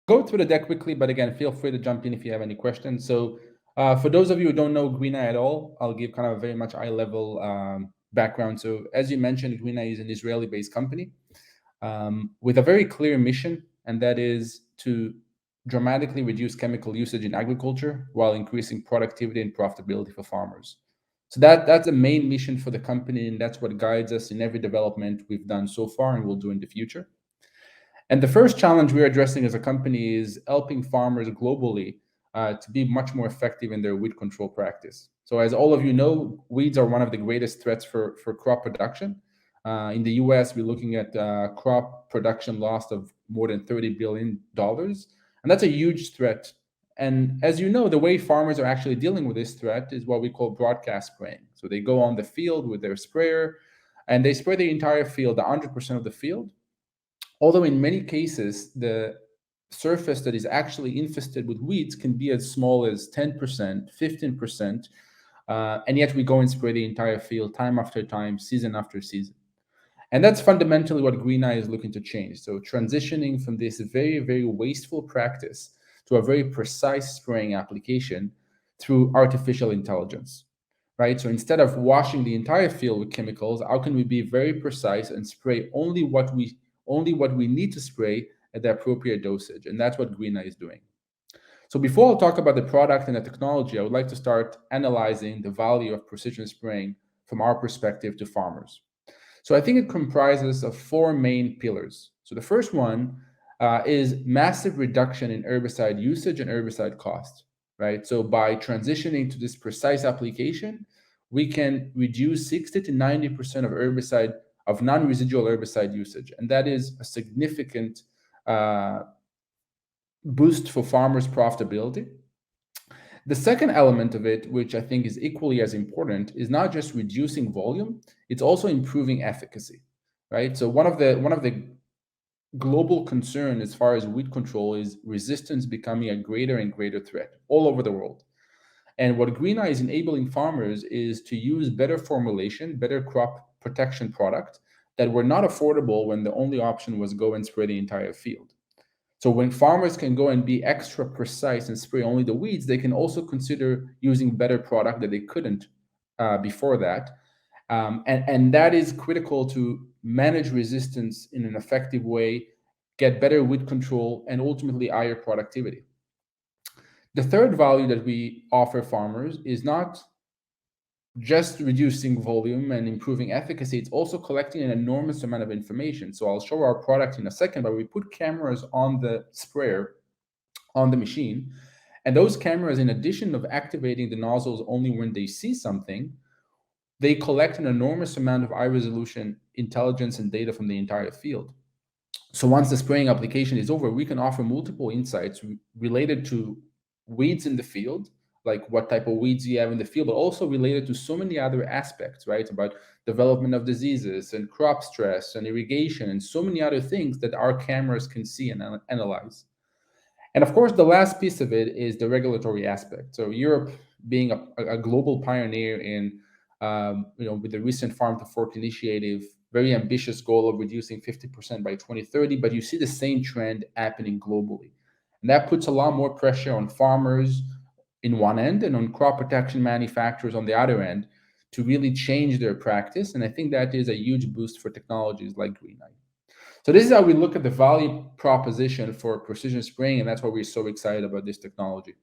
go through the deck quickly, but again, feel free to jump in if you have any questions. So for those of you who don't know Greeneye at all, I'll give kind of a very much high-level background. So as you mentioned, Greeneye is an Israeli-based company with a very clear mission, and that is to dramatically reduce chemical usage in agriculture while increasing productivity and profitability for farmers. So that's the main mission for the company, and that's what guides us in every development we've done so far and will do in the future. And the first challenge we're addressing as a company is helping farmers globally to be much more effective in their weed control practice. So, as all of you know, weeds are one of the greatest threats for crop production. In the US, we're looking at crop production loss of more than $30 billion. And that's a huge threat. And as you know, the way farmers are actually dealing with this threat is what we call broadcast spraying. So they go on the field with their sprayer and they spray the entire field, 100% of the field. Although in many cases, the surface that is actually infested with weeds can be as small as 10%, 15%, and yet we go and spray the entire field time after time, season after season. And that's fundamentally what Greeneye is looking to change. So transitioning from this very, very wasteful practice to a very precise spraying application through artificial intelligence, right? So instead of washing the entire field with chemicals, how can we be very precise and spray only what we need to spray at the appropriate dosage? And that's what Greeneye is doing. So before I'll talk about the product and the technology, I would like to start analyzing the value of precision spraying from our perspective to farmers. So I think it comprises of four main pillars. So the first one is massive reduction in herbicide usage and herbicide cost, right? So by transitioning to this precise application, we can reduce 60 to 90% of non-residual herbicide usage, and that is a significant boost for farmers' profitability. The second element of it, which I think is equally as important, is not just reducing volume, it's also improving efficacy, right? So one of the global concern as far as weed control is resistance becoming a greater and greater threat all over the world. And what Greeneye is enabling farmers is to use better formulation, better crop protection product that were not affordable when the only option was go and spray the entire field. So when farmers can go and be extra precise and spray only the weeds, they can also consider using better product that they couldn't before that. And that is critical to manage resistance in an effective way, get better weed control, and ultimately higher productivity. The third value that we offer farmers is not just reducing volume and improving efficacy, it's also collecting an enormous amount of information. So I'll show our product in a second, but we put cameras on the sprayer, on the machine, and those cameras, in addition of activating the nozzles only when they see something, they collect an enormous amount of high resolution intelligence and data from the entire field. So once the spraying application is over, we can offer multiple insights related to weeds in the field, like what type of weeds you have in the field, but also related to so many other aspects, right? About development of diseases and crop stress and irrigation and so many other things that our cameras can see and analyze. And of course, the last piece of it is the regulatory aspect. So Europe being a global pioneer in, with the recent Farm to Fork initiative, very ambitious goal of reducing 50% by 2030, but you see the same trend happening globally. And that puts a lot more pressure on farmers in one end and on crop protection manufacturers on the other end to really change their practice. And I think that is a huge boost for technologies like Greeneye. So this is how we look at the value proposition for precision spraying, and that's why we're so excited about this technology.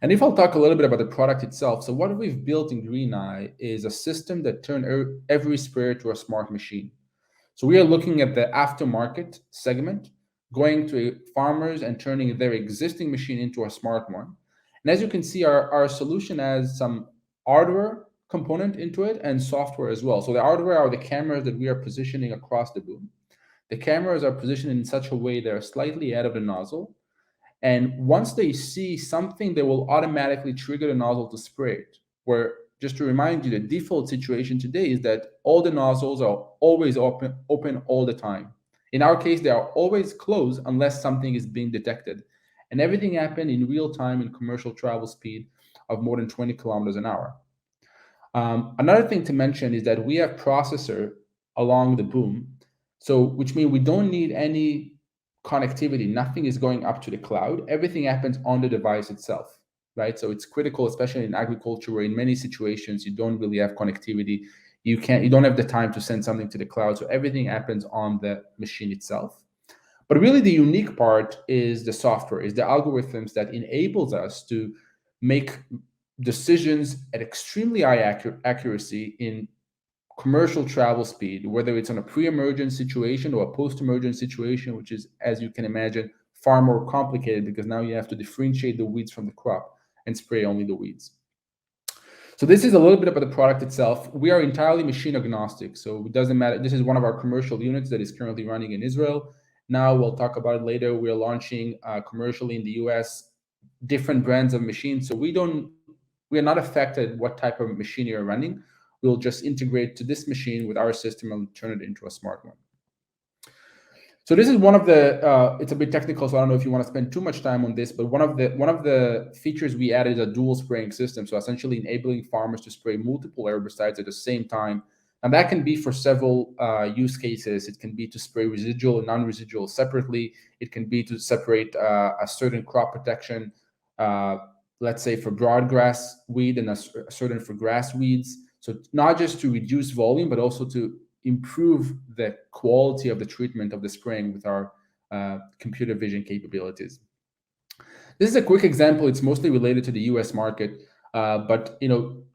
And if I'll talk a little bit about the product itself, so what we've built in Greeneye is a system that turns every sprayer to a smart machine. So we are looking at the aftermarket segment, going to farmers and turning their existing machine into a smart one. And as you can see, our solution has some hardware component into it and software as well. So the hardware are the cameras that we are positioning across the boom. The cameras are positioned in such a way they're slightly out of the nozzle. And once they see something, they will automatically trigger the nozzle to spray it. Where, just to remind you, the default situation today is that all the nozzles are always open all the time. In our case, they are always closed unless something is being detected. And everything happened in real time in commercial travel speed of more than 20 kilometers an hour. Another thing to mention is that we have processor along the boom, so which means we don't need any connectivity. Nothing is going up to the cloud. Everything happens on the device itself, right? So it's critical, especially in agriculture, where in many situations you don't really have connectivity. You don't have the time to send something to the cloud. So everything happens on the machine itself. But really the unique part is the software, is the algorithms that enables us to make decisions at extremely high accuracy in commercial travel speed, whether it's on a pre-emergent situation or a post-emergent situation, which is, as you can imagine, far more complicated because now you have to differentiate the weeds from the crop and spray only the weeds. So this is a little bit about the product itself. We are entirely machine agnostic, so it doesn't matter. This is one of our commercial units that is currently running in Israel. Now we'll talk about it later. We're launching commercially in the US, different brands of machines. So we are not affected what type of machine you're running. We'll just integrate to this machine with our system and turn it into a smart one. So this is one of the, it's a bit technical, so I don't know if you want to spend too much time on this, but one of the features we added is a dual spraying system. So essentially enabling farmers to spray multiple herbicides at the same time. And that can be for several use cases. It can be to spray residual and non-residual separately. It can be to separate a certain crop protection, let's say for broadgrass weed and a certain for grass weeds. So not just to reduce volume, but also to improve the quality of the treatment of the spraying with our computer vision capabilities. This is a quick example. It's mostly related to the US market, but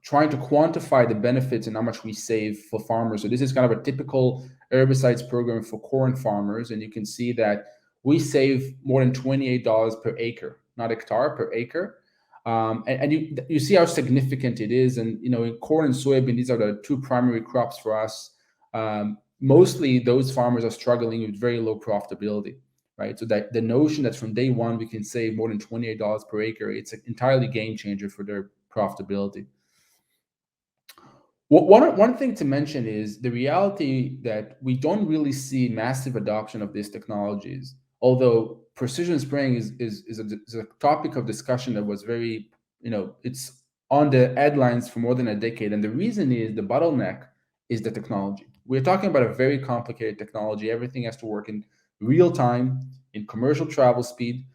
trying to quantify the benefits and how much we save for farmers. So this is kind of a typical herbicides program for corn farmers, and you can see that we save more than $28 per acre, not hectare, per acre. And you see how significant it is. And in corn and soybean, these are the two primary crops for us. Mostly those farmers are struggling with very low profitability, right? So that the notion that from day one we can save more than $28 per acre, it's an entirely game changer for their profitability. One thing to mention is the reality that we don't really see massive adoption of these technologies, although precision spraying is a topic of discussion that was very, it's on the headlines for more than a decade. And the reason is the bottleneck is the technology. We're talking about a very complicated technology. Everything has to work in real time, in commercial travel speed.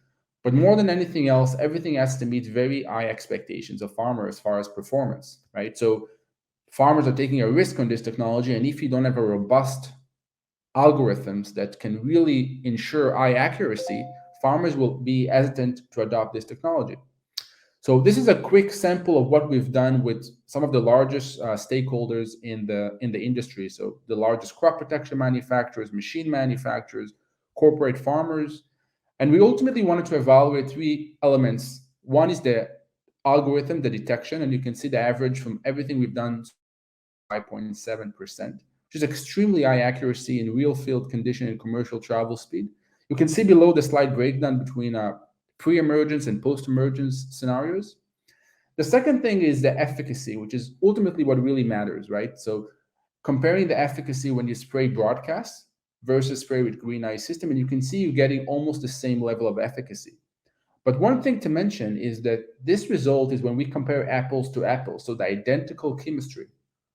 But more than anything else, everything has to meet very high expectations of farmers as far as performance, right? So farmers are taking a risk on this technology, and if you don't have a robust algorithms that can really ensure high accuracy, farmers will be hesitant to adopt this technology. So this is a quick sample of what we've done with some of the largest stakeholders in the industry. So the largest crop protection manufacturers, machine manufacturers, corporate farmers, and we ultimately wanted to evaluate three elements. One is the algorithm, the detection, and you can see the average from everything we've done, 5.7%, which is extremely high accuracy in real field condition and commercial travel speed. You can see below the slide breakdown between pre-emergence and post-emergence scenarios. The second thing is the efficacy, which is ultimately what really matters, right? So comparing the efficacy when you spray broadcast versus spray with Greeneye system, and you can see you're getting almost the same level of efficacy. But one thing to mention is that this result is when we compare apples to apples, so the identical chemistry.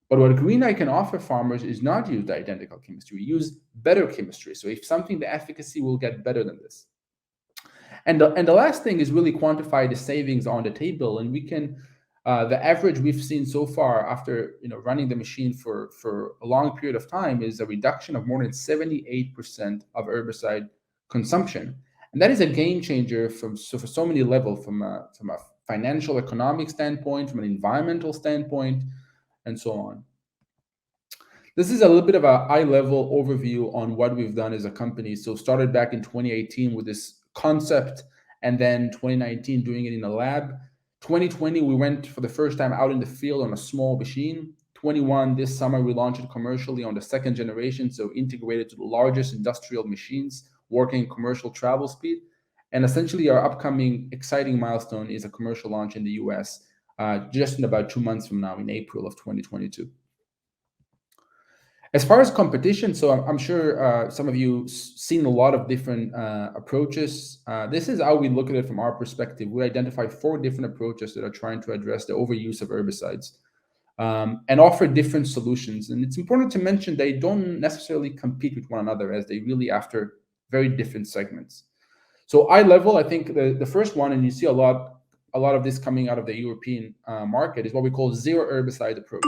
But what Greeneye can offer farmers is not use the identical chemistry, we use better chemistry. So if something, the efficacy will get better than this. And the last thing is really quantify the savings on the table. And we can, the average we've seen so far after running the machine for a long period of time is a reduction of more than 78% of herbicide consumption. And that is a game changer for so many levels, from a financial economic standpoint, from an environmental standpoint, and so on. This is a little bit of a high-level overview on what we've done as a company. So started back in 2018 with this concept, and then 2019 doing it in a lab. 2020, we went for the first time out in the field on a small machine. 21, this summer, we launched it commercially on the second generation, so integrated to the largest industrial machines working commercial travel speed. And essentially our upcoming exciting milestone is a commercial launch in the US just in about 2 months from now, in April of 2022. As far as competition, so I'm sure some of you seen a lot of different approaches. This is how we look at it from our perspective. We identify 4 different approaches that are trying to address the overuse of herbicides and offer different solutions. And it's important to mention they don't necessarily compete with one another, as they really after very different segments. So eye level, I think the first one, and you see a lot of this coming out of the European market, is what we call zero herbicide approach,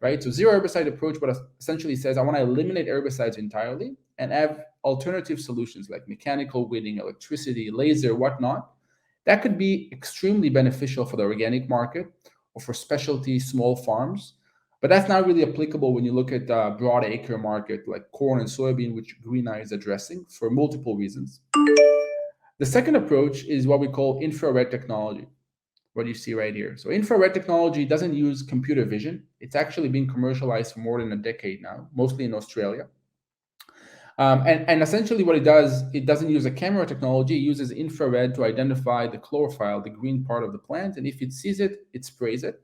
right? So zero herbicide approach, what essentially says, I want to eliminate herbicides entirely and have alternative solutions like mechanical weeding, electricity, laser, whatnot. That could be extremely beneficial for the organic market or for specialty small farms, but that's not really applicable when you look at the broad acre market like corn and soybean, which Greeneye is addressing for multiple reasons. The second approach is what we call infrared technology, what you see right here. So infrared technology doesn't use computer vision. It's actually been commercialized for more than a decade now, mostly in Australia. And essentially what it does, it doesn't use a camera technology, it uses infrared to identify the chlorophyll, the green part of the plant, and if it sees it, it sprays it.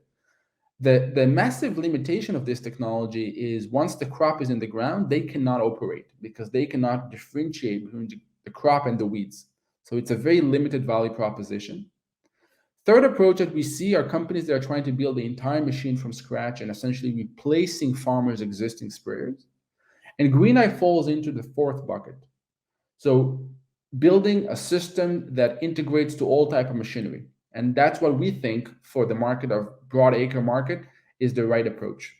The massive limitation of this technology is once the crop is in the ground, they cannot operate because they cannot differentiate between the crop and the weeds. So it's a very limited value proposition. Third approach that we see are companies that are trying to build the entire machine from scratch and essentially replacing farmers' existing sprayers. And Greeneye falls into the fourth bucket. So building a system that integrates to all type of machinery. And that's what we think for the market of broad acre market is the right approach.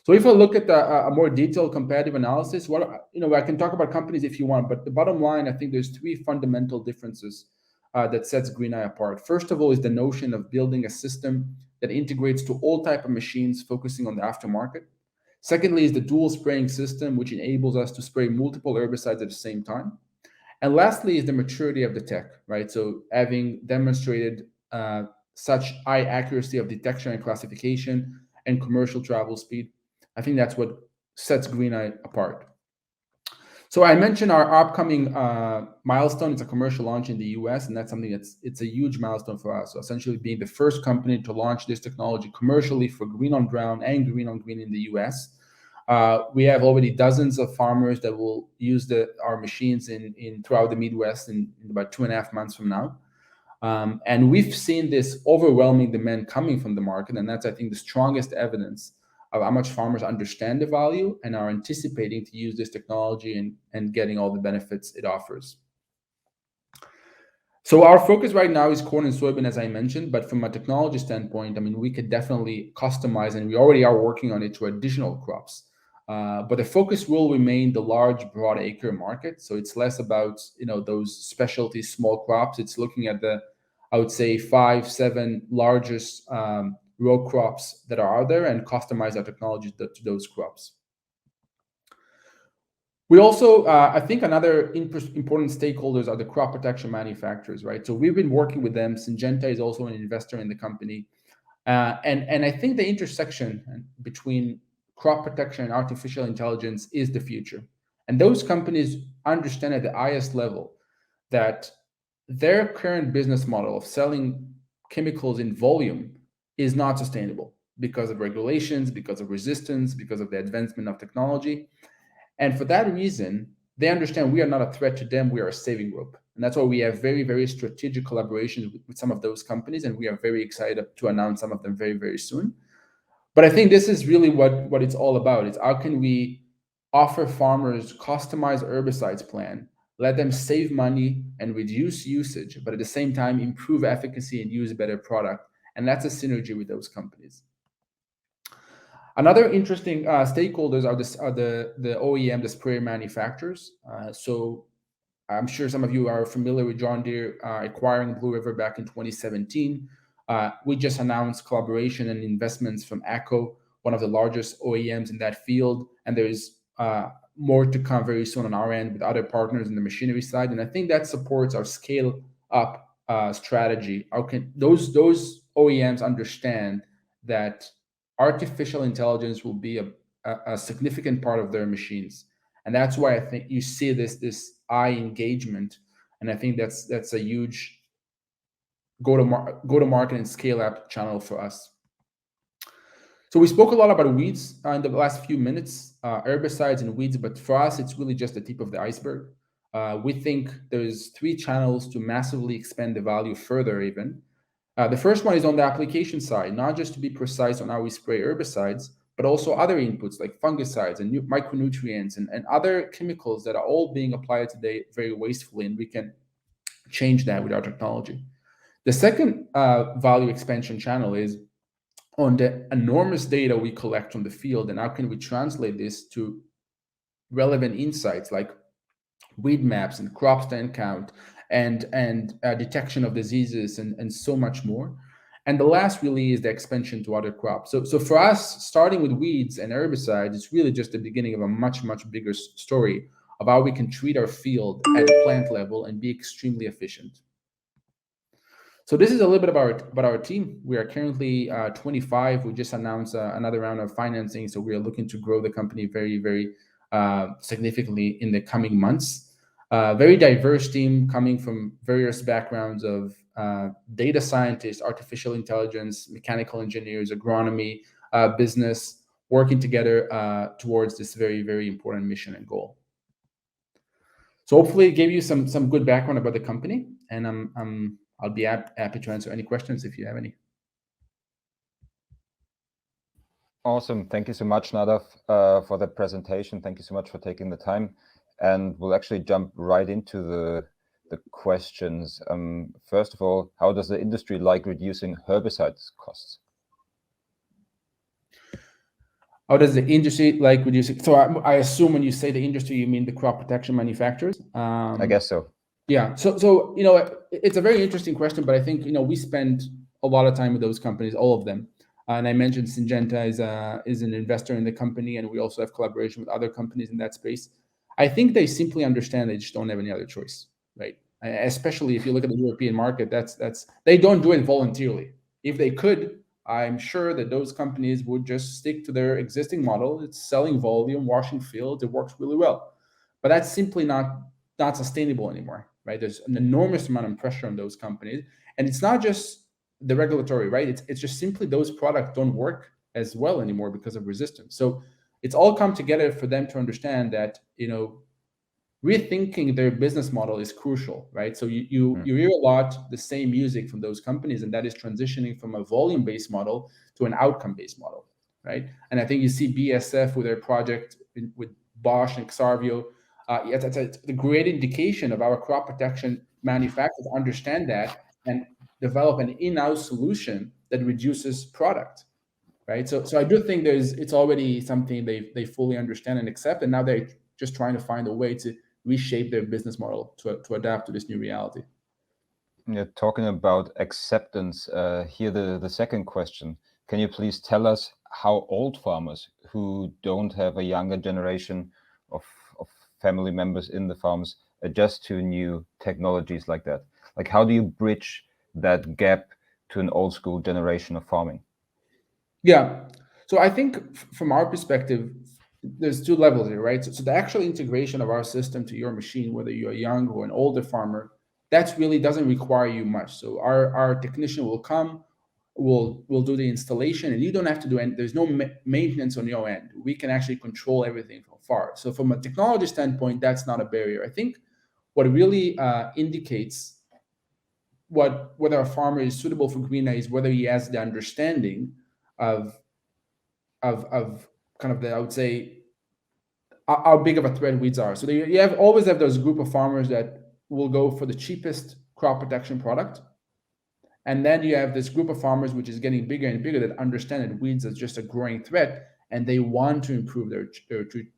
So if I look at a more detailed competitive analysis, I can talk about companies if you want, but the bottom line, I think there's three fundamental differences that sets Greeneye apart. First of all is the notion of building a system that integrates to all type of machines, focusing on the aftermarket. Secondly is the dual spraying system, which enables us to spray multiple herbicides at the same time. And lastly is the maturity of the tech, right? So having demonstrated such high accuracy of detection and classification and commercial travel speed, I think that's what sets Greeneye apart. So I mentioned our upcoming milestone. It's a commercial launch in the US, and that's something it's a huge milestone for us. So essentially being the first company to launch this technology commercially for green on brown and green on green in the US. We have already dozens of farmers that will use our machines in throughout the Midwest in about 2.5 months from now. And we've seen this overwhelming demand coming from the market, and that's, I think, the strongest evidence of how much farmers understand the value and are anticipating to use this technology and getting all the benefits it offers. So our focus right now is corn and soybean, as I mentioned, but from a technology standpoint, I mean, we could definitely customize, and we already are working on it, to additional crops. But the focus will remain the large broad acre market. So it's less about those specialty small crops. It's looking at I would say 5-7 largest row crops that are out there and customize our technology to those crops. We also, I think another important stakeholders are the crop protection manufacturers, right? So we've been working with them. Syngenta is also an investor in the company. And I think the intersection between crop protection and artificial intelligence is the future. And those companies understand at the highest level that their current business model of selling chemicals in volume is not sustainable because of regulations, because of resistance, because of the advancement of technology. And for that reason, they understand we are not a threat to them, we are a saving rope. And that's why we have very, very strategic collaborations with some of those companies, and we are very excited to announce some of them very, very soon. But I think this is really what it's all about. It's how can we offer farmers customized herbicides plan, let them save money and reduce usage, but at the same time improve efficacy and use a better product. And that's a synergy with those companies. Another interesting stakeholders are the OEM, the sprayer manufacturers. So I'm sure some of you are familiar with John Deere acquiring Blue River back in 2017. We just announced collaboration and investments from acre, one of the largest OEMs in that field, and there is more to come very soon on our end with other partners in the machinery side. And I think that supports our scale up strategy. How can those OEMs understand that artificial intelligence will be a significant part of their machines? And that's why I think you see this high engagement, and I think that's a huge go to market and scale up channel for us. So we spoke a lot about weeds in the last few minutes, herbicides and weeds, but for us it's really just the tip of the iceberg. We think there's 3 channels to massively expand the value further even. The first one is on the application side, not just to be precise on how we spray herbicides, but also other inputs like fungicides and micronutrients and other chemicals that are all being applied today very wastefully, and we can change that with our technology. The second value expansion channel is on the enormous data we collect from the field, and how can we translate this to relevant insights like weed maps and crop stand count and detection of diseases and so much more. And the last really is the expansion to other crops. So for us, starting with weeds and herbicides, it's really just the beginning of a much bigger story of how we can treat our field at a plant level and be extremely efficient. So this is a little bit about our team. We are currently 25. We just announced another round of financing, so we are looking to grow the company very significantly in the coming months. Very diverse team coming from various backgrounds of data scientists, artificial intelligence, mechanical engineers, agronomy, business, working together towards this very important mission and goal. So hopefully it gave you some good background about the company, and I'll be happy to answer any questions if you have any. Awesome. Thank you so much, Nadav, for that presentation. Thank you so much for taking the time. And we'll actually jump right into the questions. First of all, how does the industry like reducing herbicides costs? How does the industry like reducing? So I assume when you say the industry, you mean the crop protection manufacturers? I guess so. Yeah. So it's a very interesting question, but I think we spend a lot of time with those companies, all of them. And I mentioned Syngenta is an investor in the company, and we also have collaboration with other companies in that space. I think they simply understand they just don't have any other choice, right? Especially if you look at the European market, that's they don't do it voluntarily. If they could, I'm sure that those companies would just stick to their existing model. It's selling volume, washing fields. It works really well, but that's simply not sustainable anymore, right? There's an enormous amount of pressure on those companies, and it's not just the regulatory, right? It's just simply those products don't work as well anymore because of resistance. So it's all come together for them to understand that rethinking their business model is crucial, right? So you hear a lot the same music from those companies, and that is transitioning from a volume-based model to an outcome-based model, right? And I think you see BASF with their project with Bosch and Xarvio. That's a great indication of our crop protection manufacturers understand that and develop an in-house solution that reduces product, right? So I do think it's already something they fully understand and accept, and now they're just trying to find a way to reshape their business model to adapt to this new reality. Yeah, talking about acceptance, here the second question. Can you please tell us how old farmers who don't have a younger generation of family members in the farms adjust to new technologies like that? Like, how do you bridge that gap to an old school generation of farming? Yeah. So I think from our perspective, there's two levels here, right? So the actual integration of our system to your machine, whether you're a young or an older farmer, that really doesn't require you much. So our technician will come, we'll do the installation, and you don't have to do any. There's no maintenance on your end. We can actually control everything from far. So from a technology standpoint, that's not a barrier. I think what really indicates whether a farmer is suitable for Greeneye is whether he has the understanding of kind of the, I would say, how big of a threat weeds are. So you always have those group of farmers that will go for the cheapest crop protection product, and then you have this group of farmers which is getting bigger and bigger that understand that weeds is just a growing threat, and they want to improve their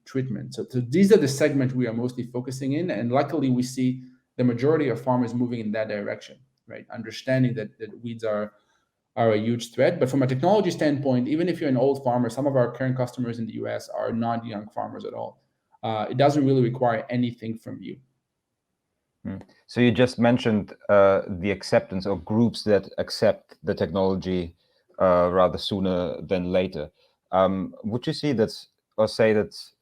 treatment. So these are the segments we are mostly focusing in, and luckily we see the majority of farmers moving in that direction, right? Understanding that weeds are a huge threat. But from a technology standpoint, even if you're an old farmer, some of our current customers in the US are not young farmers at all. It doesn't really require anything from you. So you just mentioned the acceptance or groups that accept the technology rather sooner than later. Would you see that's, or say that's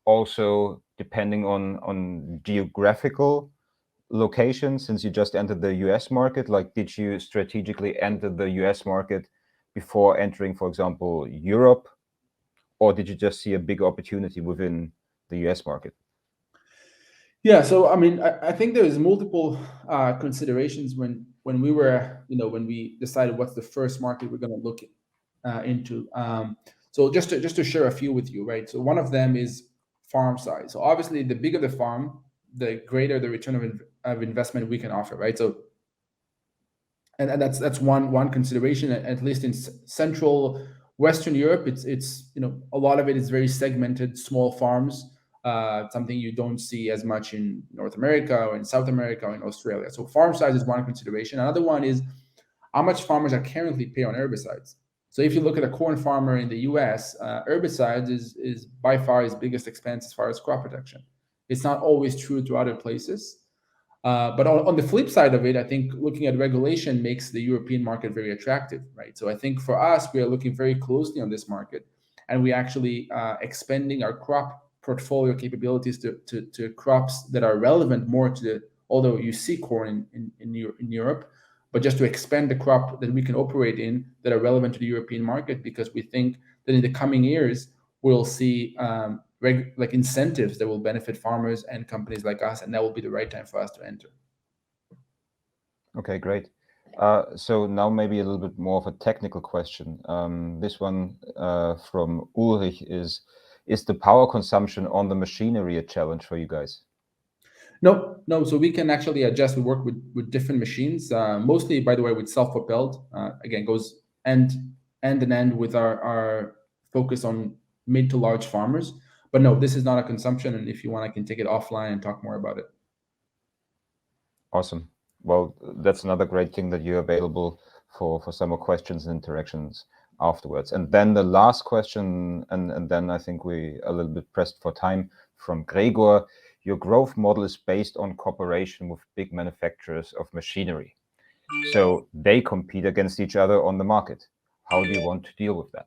also depending on geographical location, since you just entered the US market? Like, did you strategically enter the US market before entering, for example, Europe? Or did you just see a big opportunity within the US market? Yeah, so I mean, I think there's multiple considerations when we were, when we decided what's the first market we're going to look into. So just to share a few with you, right? So one of them is farm size. So obviously, the bigger the farm, the greater the return of investment we can offer, right? So and that's one consideration. At least in Central Western Europe, it's a lot of it is very segmented, small farms. Something you don't see as much in North America or in South America or in Australia. So farm size is one consideration. Another one is how much farmers are currently pay on herbicides. So if you look at a corn farmer in the U.S., herbicides is by far his biggest expense as far as crop protection. It's not always true to other places. But on the flip side of it, I think looking at regulation makes the European market very attractive, right? So I think for us, we are looking very closely on this market, and we actually expanding our crop portfolio capabilities to crops that are relevant more to the, although you see corn in Europe, but just to expand the crop that we can operate in that are relevant to the European market, because we think that in the coming years, we'll see like incentives that will benefit farmers and companies like us, and that will be the right time for us to enter. Okay, great. So now maybe a little bit more of a technical question. This one from Ulrich is the power consumption on the machinery a challenge for you guys? No. So we can actually adjust. We work with different machines, mostly, by the way, with self-propelled. Again, goes end in end with our focus on mid to large farmers. But no, this is not a consumption. And if you want, I can take it offline and talk more about it. Awesome. Well, that's another great thing that you're available for some more questions and interactions afterwards. And then the last question, and then I think we a little bit pressed for time, from Gregor. Your growth model is based on cooperation with big manufacturers of machinery. So they compete against each other on the market. How do you want to deal with that?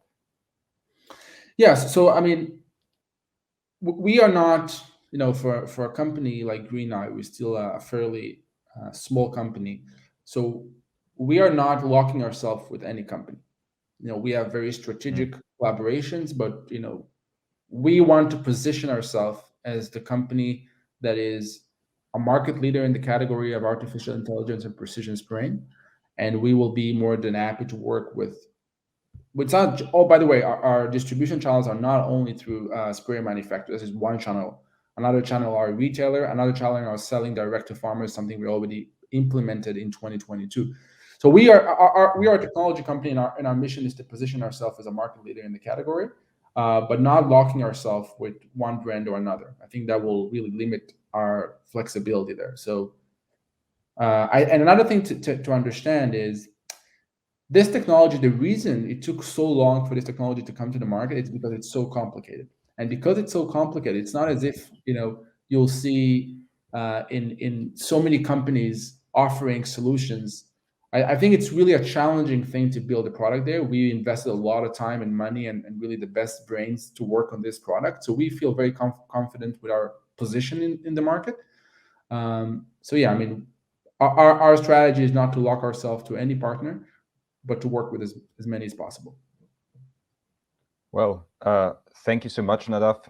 Yes. So, I mean, we are not, for a company like Greeneye, we're still a fairly small company. So we are not locking ourselves with any company. We have very strategic collaborations, but, we want to position ourselves as the company that is a market leader in the category of artificial intelligence and precision spraying. And we will be more than happy to work with. It's not. Oh, by the way, our distribution channels are not only through sprayer manufacturers. This is one channel. Another channel are retailer. Another channel are selling direct to farmers. Something we already implemented in 2022. So we are a technology company, and our mission is to position ourselves as a market leader in the category, but not locking ourselves with one brand or another. I think that will really limit our flexibility there. So, and another thing to understand is, this technology, the reason it took so long for this technology to come to the market is because it's so complicated. And because it's so complicated, it's not as if, you'll see in so many companies offering solutions. I think it's really a challenging thing to build a product there. We invested a lot of time and money and really the best brains to work on this product. So we feel very confident with our position in the market. So yeah, I mean, our strategy is not to lock ourselves to any partner, but to work with as many as possible. Well, thank you so much, Nadav.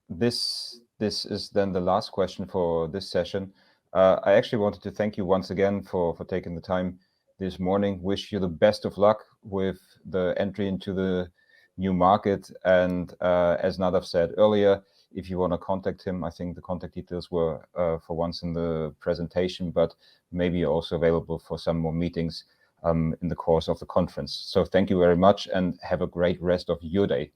This is then the last question for this session. I actually wanted to thank you once again for taking the time this morning. Wish you the best of luck with the entry into the new market. And as Nadav said earlier, if you want to contact him, I think the contact details were for once in the presentation, but maybe also available for some more meetings in the course of the conference. So thank you very much and have a great rest of your day.